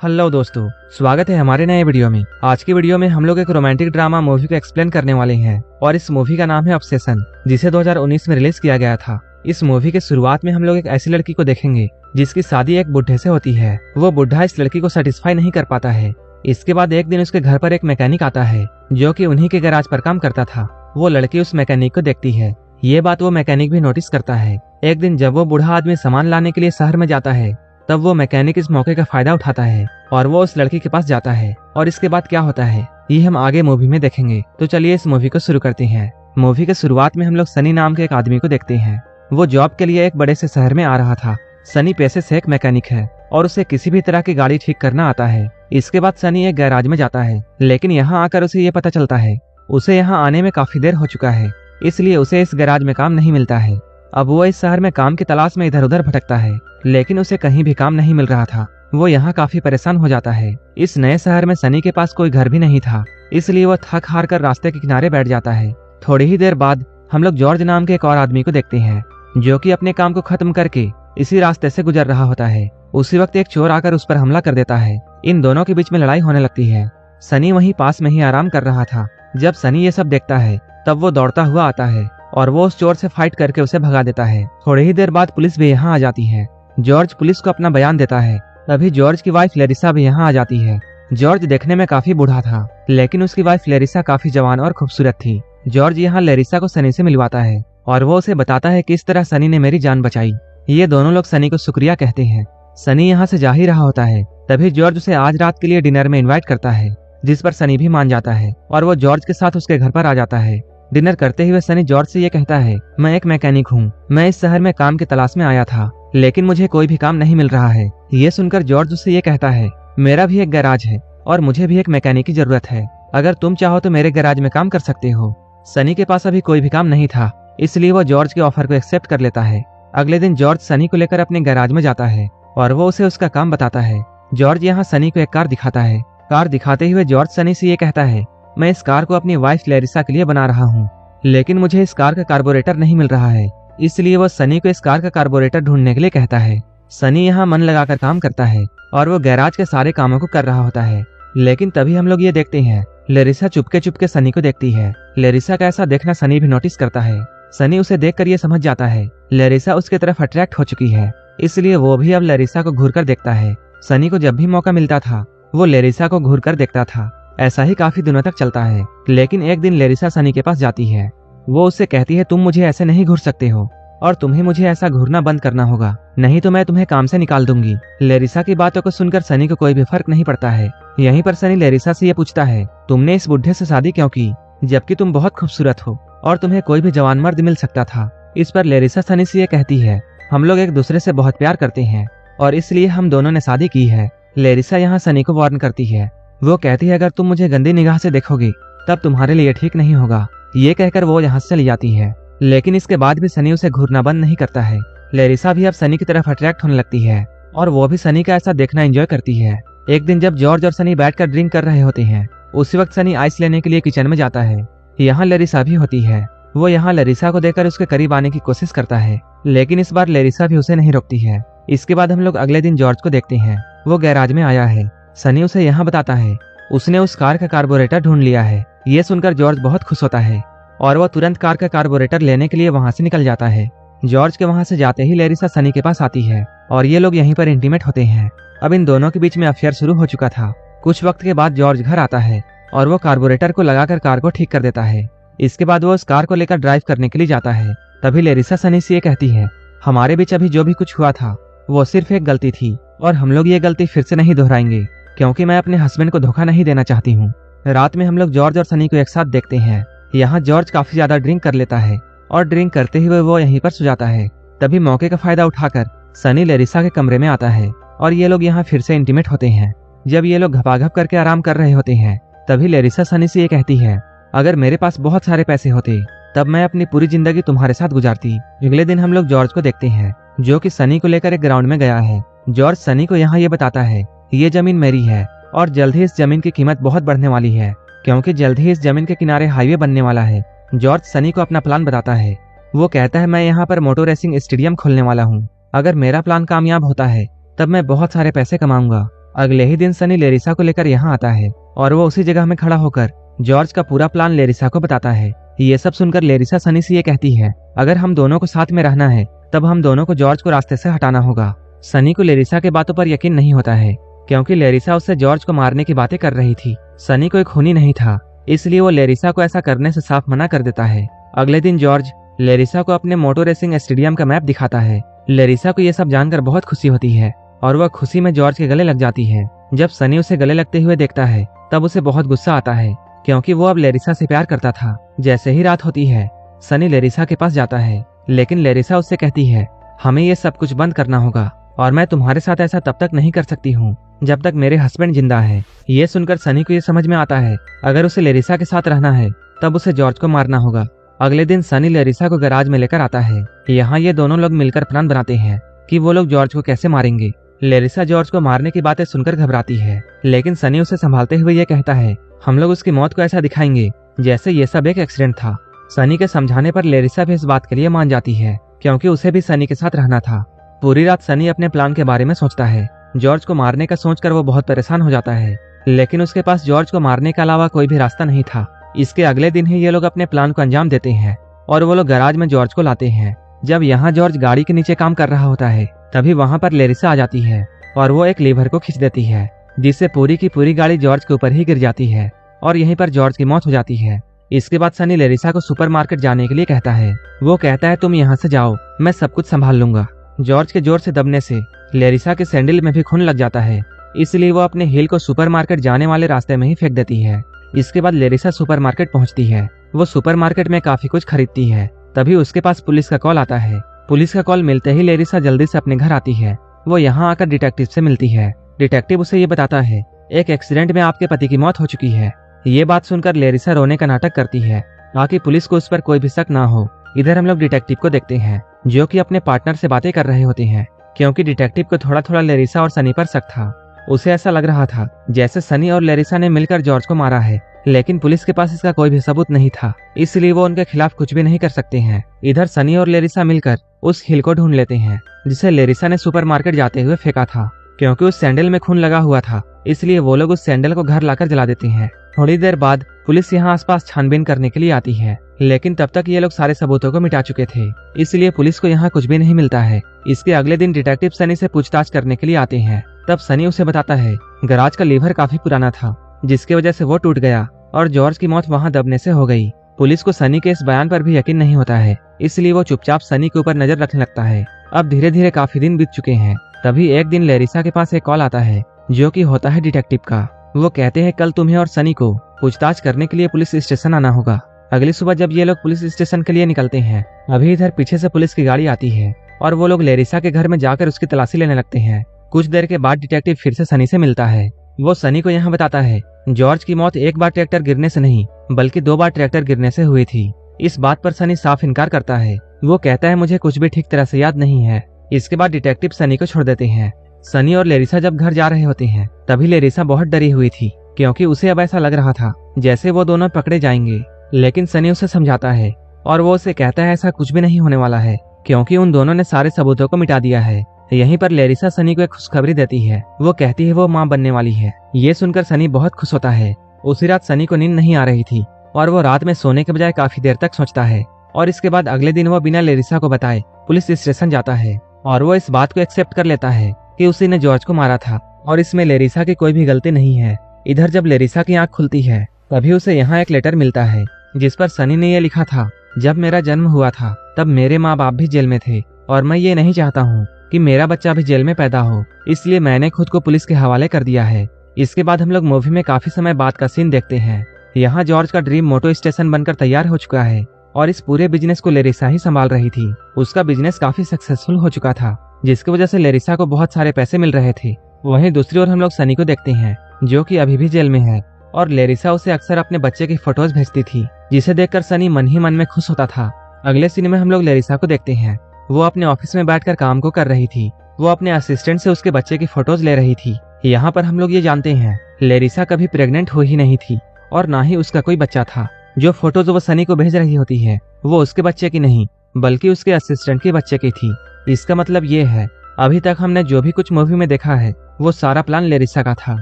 Hello दोस्तों, स्वागत है हमारे नए वीडियो में। आज की वीडियो में हम लोग एक रोमांटिक ड्रामा मूवी को एक्सप्लेन करने वाले हैं और इस मूवी का नाम है ऑब्सेशन, जिसे 2019 में रिलीज किया गया था। इस मूवी के शुरुआत में हम लोग एक ऐसी लड़की को देखेंगे जिसकी शादी एक बुढ़े से होती है। वो बुढ़ा इस लड़की को सेटिस्फाई नहीं कर पाता है। इसके बाद एक दिन उसके घर पर एक मैकेनिक आता है जो कि उन्हीं के गैराज पर काम करता था। वो लड़की उस मैकेनिक को देखती है। ये बात वो मैकेनिक भी नोटिस करता है। एक दिन जब वो बूढ़ा आदमी सामान लाने के लिए शहर में जाता है, तब वो मैकेनिक इस मौके का फायदा उठाता है और वो उस लड़की के पास जाता है। और इसके बाद क्या होता है ये हम आगे मूवी में देखेंगे। तो चलिए इस मूवी को शुरू करते हैं। मूवी के शुरुआत में हम लोग सनी नाम के एक आदमी को देखते हैं। वो जॉब के लिए एक बड़े से शहर में आ रहा था। सनी पैसे से एक मैकेनिक है और उसे किसी भी तरह की गाड़ी ठीक करना आता है। इसके बाद सनी एक गैराज में जाता है, लेकिन यहाँ आकर उसे ये पता चलता है उसे यहाँ आने में काफी देर हो चुका है, इसलिए उसे इस गैराज में काम नहीं मिलता है। अब वो इस शहर में काम की तलाश में इधर उधर भटकता है, लेकिन उसे कहीं भी काम नहीं मिल रहा था। वो यहाँ काफी परेशान हो जाता है। इस नए शहर में सनी के पास कोई घर भी नहीं था, इसलिए वो थक हार कर रास्ते के किनारे बैठ जाता है। थोड़ी ही देर बाद हम लोग जॉर्ज नाम के एक और आदमी को देखते हैं जो कि अपने काम को खत्म करके इसी रास्ते से गुजर रहा होता है। उसी वक्त एक चोर आकर उस पर हमला कर देता है। इन दोनों के बीच में लड़ाई होने लगती है। सनी वहीं पास में ही आराम कर रहा था। जब सनी ये सब देखता है तब वो दौड़ता हुआ आता है और वो उस चोर से फाइट करके उसे भगा देता है। थोड़ी ही देर बाद पुलिस भी यहाँ आ जाती है। जॉर्ज पुलिस को अपना बयान देता है। तभी जॉर्ज की वाइफ लेरिसा भी यहाँ आ जाती है। जॉर्ज देखने में काफी बूढ़ा था, लेकिन उसकी वाइफ लेरिसा काफी जवान और खूबसूरत थी। जॉर्ज यहाँ लेरिसा को सनी से मिलवाता है और वो उसे बताता है किस तरह सनी ने मेरी जान बचाई। ये दोनों लोग सनी को शुक्रिया कहते हैं। सनी यहाँ से जा ही रहा होता है, तभी जॉर्ज उसे आज रात के लिए डिनर में इन्वाइट करता है, जिस पर सनी भी मान जाता है और वो जॉर्ज के साथ उसके घर पर आ जाता है। डिनर करते हुए सनी जॉर्ज से ये कहता है, मैं एक मैकेनिक हूँ। मैं इस शहर में काम की तलाश में आया था, लेकिन मुझे कोई भी काम नहीं मिल रहा है। ये सुनकर जॉर्ज उससे ये कहता है, मेरा भी एक गैराज है और मुझे भी एक मैकेनिक की जरूरत है। अगर तुम चाहो तो मेरे गैराज में काम कर सकते हो। सनी के पास अभी कोई भी काम नहीं था, इसलिए वो जॉर्ज के ऑफर को एक्सेप्ट कर लेता है। अगले दिन जॉर्ज सनी को लेकर अपने गैराज में जाता है और वो उसे उसका काम बताता है। जॉर्ज यहाँ सनी को एक कार दिखाता है। कार दिखाते हुए जॉर्ज सनी से ये कहता है, मैं इस कार को अपनी वाइफ लेरिसा के लिए बना रहा हूँ, लेकिन मुझे इस कार का कार्बोरेटर नहीं मिल रहा है। इसलिए वो सनी को इस कार का कार्बोरेटर ढूंढने के लिए कहता है। सनी यहाँ मन लगाकर काम करता है और वो गैराज के सारे कामों को कर रहा होता है। लेकिन तभी हम लोग ये देखते हैं लेरिसा चुपके चुपके सनी को देखती है। लेरिसा का ऐसा देखना सनी भी नोटिस करता है। सनी उसे देखकर ये समझ जाता है लेरिसा उसके तरफ अट्रैक्ट हो चुकी है, इसलिए वो भी अब लेरिसा को घूर कर देखता है। सनी को जब भी मौका मिलता था वो लेरिसा को घूर कर देखता था। ऐसा ही काफी दिनों तक चलता है, लेकिन एक दिन लेरिसा सनी के पास जाती है। वो उससे कहती है, तुम मुझे ऐसे नहीं घूर सकते हो और तुम्हें मुझे ऐसा घूरना बंद करना होगा, नहीं तो मैं तुम्हें काम से निकाल दूंगी। लेरिसा की बातों को सुनकर सनी को कोई भी फर्क नहीं पड़ता है। यहीं पर सनी लेरिसा से ये पूछता है, तुमने इस बुढ़े से शादी क्यों की, जबकि तुम बहुत खूबसूरत हो और तुम्हें कोई भी जवान मर्द मिल सकता था। इस पर लेरिसा सनी से ये कहती है, हम लोग एक दूसरे से बहुत प्यार करते हैं और इसलिए हम दोनों ने शादी की है। लेरिसा यहाँ सनी को वार्न करती है। वो कहती है, अगर तुम मुझे गंदी निगाह से देखोगे तब तुम्हारे लिए ठीक नहीं होगा। ये कहकर वो यहाँ से चली जाती है, लेकिन इसके बाद भी सनी उसे घूरना बंद नहीं करता है। लेरिसा भी अब सनी की तरफ अट्रैक्ट होने लगती है और वो भी सनी का ऐसा देखना एंजॉय करती है। एक दिन जब जॉर्ज और सनी बैठकर ड्रिंक कर रहे होते हैं, उसी वक्त सनी आइस लेने के लिए किचन में जाता है। यहाँ लेरिसा भी होती है। वो यहाँ लेरिसा को देखकर उसके करीब आने की कोशिश करता है, लेकिन इस बार लेरिसा भी उसे नहीं रोकती है। इसके बाद हम लोग अगले दिन जॉर्ज को देखते हैं। वो गैराज में आया है। सनी उसे यहाँ बताता है उसने उस कार का कार्बोरेटर ढूंढ लिया है। ये सुनकर जॉर्ज बहुत खुश होता है और वो तुरंत कार का कार्बोरेटर लेने के लिए वहाँ से निकल जाता है। जॉर्ज के वहाँ से जाते ही लेरिसा सनी के पास आती है और ये लोग यहीं पर इंटीमेट होते हैं। अब इन दोनों के बीच में अफेयर शुरू हो चुका था। कुछ वक्त के बाद जॉर्ज घर आता है और वो कार्बोरेटर को लगाकर कार को ठीक कर देता है। इसके बाद वो उस कार को लेकर ड्राइव करने के लिए जाता है। तभी लेरिसा सनी से ये कहती है, हमारे बीच अभी जो भी कुछ हुआ था वो सिर्फ एक गलती थी और हम लोग ये गलती फिर से नहीं दोहराएंगे, क्योंकि मैं अपने हस्बैंड को धोखा नहीं देना चाहती हूँ। रात में हम लोग जॉर्ज और सनी को एक साथ देखते हैं। यहाँ जॉर्ज काफी ज्यादा ड्रिंक कर लेता है और ड्रिंक करते हुए वो यहीं पर सो जाता है। तभी मौके का फायदा उठाकर सनी लेरिसा के कमरे में आता है और ये लोग यहाँ फिर से इंटीमेट होते हैं। जब ये लोग घपाघप करके आराम कर रहे होते हैं, तभी लेरिसा सनी से ये कहती है, अगर मेरे पास बहुत सारे पैसे होते तब मैं अपनी पूरी जिंदगी तुम्हारे साथ गुजारती। अगले दिन हम लोग जॉर्ज को देखते हैं जो कि सनी को लेकर एक ग्राउंड में गया है। जॉर्ज सनी को यहाँ ये बताता है, ये जमीन मेरी है और जल्द ही इस जमीन की कीमत बहुत बढ़ने वाली है, क्योंकि जल्द ही इस जमीन के किनारे हाईवे बनने वाला है। जॉर्ज सनी को अपना प्लान बताता है। वो कहता है, मैं यहाँ पर मोटर रेसिंग स्टेडियम खोलने वाला हूँ। अगर मेरा प्लान कामयाब होता है तब मैं बहुत सारे पैसे कमाऊंगा अगले ही दिन सनी लेरिसा को लेकर यहाँ आता है और वो उसी जगह में खड़ा होकर जॉर्ज का पूरा प्लान लेरिसा को बताता है। ये सब सुनकर लेरिसा सनी से ये कहती है, अगर हम दोनों को साथ में रहना है तब हम दोनों को जॉर्ज को रास्ते से हटाना होगा। सनी को लेरिसा के बातों पर यकीन नहीं होता है, क्योंकि लेरिसा उससे जॉर्ज को मारने की बातें कर रही थी। सनी को एक खूनी नहीं था, इसलिए वो लेरिसा को ऐसा करने से साफ मना कर देता है। अगले दिन जॉर्ज लेरिसा को अपने मोटो रेसिंग स्टेडियम का मैप दिखाता है। लेरिसा को ये सब जानकर बहुत खुशी होती है और वह खुशी में जॉर्ज के गले लग जाती है। जब सनी उसे गले लगते हुए देखता है तब उसे बहुत गुस्सा आता है, क्योंकि वो अब लेरिसा से प्यार करता था। जैसे ही रात होती है सनी लेरिसा के पास जाता है, लेकिन लेरिसा उससे कहती है, हमें ये सब कुछ बंद करना होगा और मैं तुम्हारे साथ ऐसा तब तक नहीं कर सकती हूँ जब तक मेरे हस्बैंड जिंदा है। ये सुनकर सनी को ये समझ में आता है, अगर उसे लेरिसा के साथ रहना है तब उसे जॉर्ज को मारना होगा। अगले दिन सनी लेरिसा को गैराज में लेकर आता है। यहाँ ये दोनों लोग मिलकर प्लान बनाते हैं कि वो लोग जॉर्ज को कैसे मारेंगे। लेरिसा जॉर्ज को मारने की बातें सुनकर घबराती है, लेकिन सनी उसे संभालते हुए ये कहता है, हम लोग उसकी मौत को ऐसा दिखाएंगे जैसे ये सब एक एक्सीडेंट था। सनी के समझाने पर लेरिसा भी इस बात के लिए मान जाती है, क्योंकि उसे भी सनी के साथ रहना था। पूरी रात सनी अपने प्लान के बारे में सोचता है। जॉर्ज को मारने का सोचकर वो बहुत परेशान हो जाता है, लेकिन उसके पास जॉर्ज को मारने के अलावा कोई भी रास्ता नहीं था। इसके अगले दिन ही ये लोग अपने प्लान को अंजाम देते हैं और वो लोग गैराज में जॉर्ज को लाते हैं। जब यहाँ जॉर्ज गाड़ी के नीचे काम कर रहा होता है तभी वहाँ पर लेरिसा आ जाती है और वो एक लीवर को खींच देती है, जिससे पूरी की पूरी गाड़ी जॉर्ज के ऊपर ही गिर जाती है और यहीं पर जॉर्ज की मौत हो जाती है। इसके बाद सनी लेरिसा को सुपरमार्केट जाने के लिए कहता है। वो कहता है, तुम यहाँ से जाओ, मैं सब कुछ संभाल लूंगा। जॉर्ज के जोर से दबने से लेरिसा के सैंडल में भी खून लग जाता है, इसलिए वो अपने हील को सुपरमार्केट जाने वाले रास्ते में ही फेंक देती है। इसके बाद लेरिसा सुपरमार्केट पहुंचती है। वो सुपरमार्केट में काफी कुछ खरीदती है। तभी उसके पास पुलिस का कॉल आता है। पुलिस का कॉल मिलते ही लेरिसा जल्दी से अपने घर आती है। वो यहाँ आकर डिटेक्टिव से मिलती है। डिटेक्टिव उसे ये बताता है, एक एक्सीडेंट में आपके पति की मौत हो चुकी है। ये बात सुनकर लेरिसा रोने का नाटक करती है ताकि पुलिस को उस पर कोई भी शक ना हो। इधर हम लोग डिटेक्टिव को देखते हैं, जो कि अपने पार्टनर से बातें कर रहे होते हैं, क्योंकि डिटेक्टिव को थोड़ा थोड़ा लेरिसा और सनी पर शक था। उसे ऐसा लग रहा था जैसे सनी और लेरिसा ने मिलकर जॉर्ज को मारा है, लेकिन पुलिस के पास इसका कोई भी सबूत नहीं था, इसलिए वो उनके खिलाफ कुछ भी नहीं कर सकते हैं। इधर सनी और लेरिसा मिलकर उस हिल को ढूंढ लेते हैं जिसे लेरिसा ने सुपरमार्केट जाते हुए फेंका था। क्योंकि उस सैंडल में खून लगा हुआ था, इसलिए वो लोग उस सैंडल को घर लाकर जला देते हैं। थोड़ी देर बाद पुलिस यहाँ आसपास छानबीन करने के लिए आती है, लेकिन तब तक ये लोग सारे सबूतों को मिटा चुके थे, इसलिए पुलिस को यहाँ कुछ भी नहीं मिलता है। इसके अगले दिन डिटेक्टिव सनी से पूछताछ करने के लिए आते हैं। तब सनी उसे बताता है, गैराज का लीवर काफी पुराना था, जिसकी वजह से वो टूट गया और जॉर्ज की मौत वहाँ दबने से हो गई। पुलिस को सनी के इस बयान पर भी यकीन नहीं होता है, इसलिए वो चुपचाप सनी के ऊपर नजर रखने लगता है। अब धीरे धीरे काफी दिन बीत चुके हैं। तभी एक दिन लेरिसा के पास एक कॉल आता है, जो कि होता है डिटेक्टिव का। वो कहते हैं, कल तुम्हें और सनी को पूछताछ करने के लिए पुलिस स्टेशन आना होगा। अगली सुबह जब ये लोग पुलिस स्टेशन के लिए निकलते हैं, अभी इधर पीछे से पुलिस की गाड़ी आती है और वो लोग लेरिसा के घर में जाकर उसकी तलाशी लेने लगते हैं। कुछ देर के बाद डिटेक्टिव फिर से सनी से मिलता है। वो सनी को यहाँ बताता है, जॉर्ज की मौत एक बार ट्रैक्टर गिरने से नहीं बल्कि 2 बार ट्रैक्टर गिरने से हुई थी। इस बात पर सनी साफ इनकार करता है। वो कहता है, मुझे कुछ भी ठीक तरह से याद नहीं है। इसके बाद डिटेक्टिव सनी को छोड़ देते हैं। सनी और लेरिसा जब घर जा रहे होते हैं, तभी लेरिसा बहुत डरी हुई थी, क्योंकि उसे अब ऐसा लग रहा था जैसे वो दोनों पकड़े जाएंगे। लेकिन सनी उसे समझाता है और वो उसे कहता है, ऐसा कुछ भी नहीं होने वाला है, क्योंकि उन दोनों ने सारे सबूतों को मिटा दिया है। यहीं पर लेरिसा सनी को एक खुशखबरी देती है। वो कहती है वो माँ बनने वाली है। ये सुनकर सनी बहुत खुश होता है। उसी रात सनी को नींद नहीं आ रही थी और वो रात में सोने के बजाय काफी देर तक सोचता है। और इसके बाद अगले दिन वो बिना लेरिसा को बताए पुलिस स्टेशन जाता है और वो इस बात को एक्सेप्ट कर लेता है कि उसी ने जॉर्ज को मारा था और इसमें लेरिसा की कोई भी गलती नहीं है। इधर जब लेरिसा की आंख खुलती है, तभी उसे यहाँ एक लेटर मिलता है, जिस पर सनी ने ये लिखा था, जब मेरा जन्म हुआ था तब मेरे माँ बाप भी जेल में थे और मैं ये नहीं चाहता हूँ कि मेरा बच्चा भी जेल में पैदा हो, इसलिए मैंने खुद को पुलिस के हवाले कर दिया है। इसके बाद हम लोग मूवी में काफी समय बाद का सीन देखते हैं। यहाँ जॉर्ज का ड्रीम मोटो स्टेशन बनकर तैयार हो चुका है और इस पूरे बिजनेस को लेरिसा ही संभाल रही थी। उसका बिजनेस काफी सक्सेसफुल हो चुका था, जिसकी वजह से लेरिसा को बहुत सारे पैसे मिल रहे थे। वहीं दूसरी ओर हम लोग सनी को देखते हैं, जो कि अभी भी जेल में है और लेरिसा उसे अक्सर अपने बच्चे की फोटोज भेजती थी, जिसे देखकर सनी मन ही मन में खुश होता था। अगले सीन में हम लोग लेरिसा को देखते हैं। वो अपने ऑफिस में बैठकर काम को कर रही थी। वो अपने असिस्टेंट से उसके बच्चे की फोटोज ले रही थी। यहाँ पर हम लोग ये जानते हैं, लेरिसा कभी प्रेग्नेंट हो ही नहीं थी और ना ही उसका कोई बच्चा था। जो फोटोज वो सनी को भेज रही होती है, वो उसके बच्चे की नहीं बल्कि उसके असिस्टेंट के बच्चे की थी। इसका मतलब ये है, अभी तक हमने जो भी कुछ मूवी में देखा है वो सारा प्लान लेरिसा का था।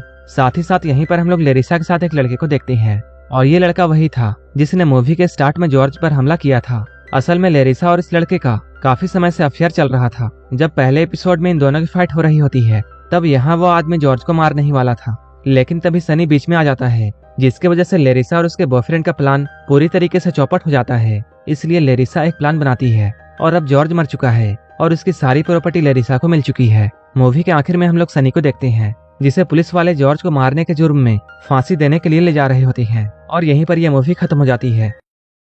साथ ही साथ यहीं पर हम लोग लेरिसा के साथ एक लड़के को देखते हैं और ये लड़का वही था जिसने मूवी के स्टार्ट में जॉर्ज पर हमला किया था। असल में लेरिसा और इस लड़के का काफी समय से अफेयर चल रहा था। जब पहले एपिसोड में इन दोनों की फाइट हो रही होती है तब यहाँ वो आदमी जॉर्ज को मारने ही वाला था, लेकिन तभी सनी बीच में आ जाता है, जिसकी वजह से लेरिसा और उसके बॉयफ्रेंड का प्लान पूरी तरीके से चौपट हो जाता है। इसलिए लेरिसा एक प्लान बनाती है और अब जॉर्ज मर चुका है और उसकी सारी प्रॉपर्टी लेरिसा को मिल चुकी है। मूवी के आखिर में हम लोग सनी को देखते हैं जिसे पुलिस वाले जॉर्ज को मारने के जुर्म में फांसी देने के लिए ले जा रहे होते हैं और यहीं पर यह मूवी खत्म हो जाती है।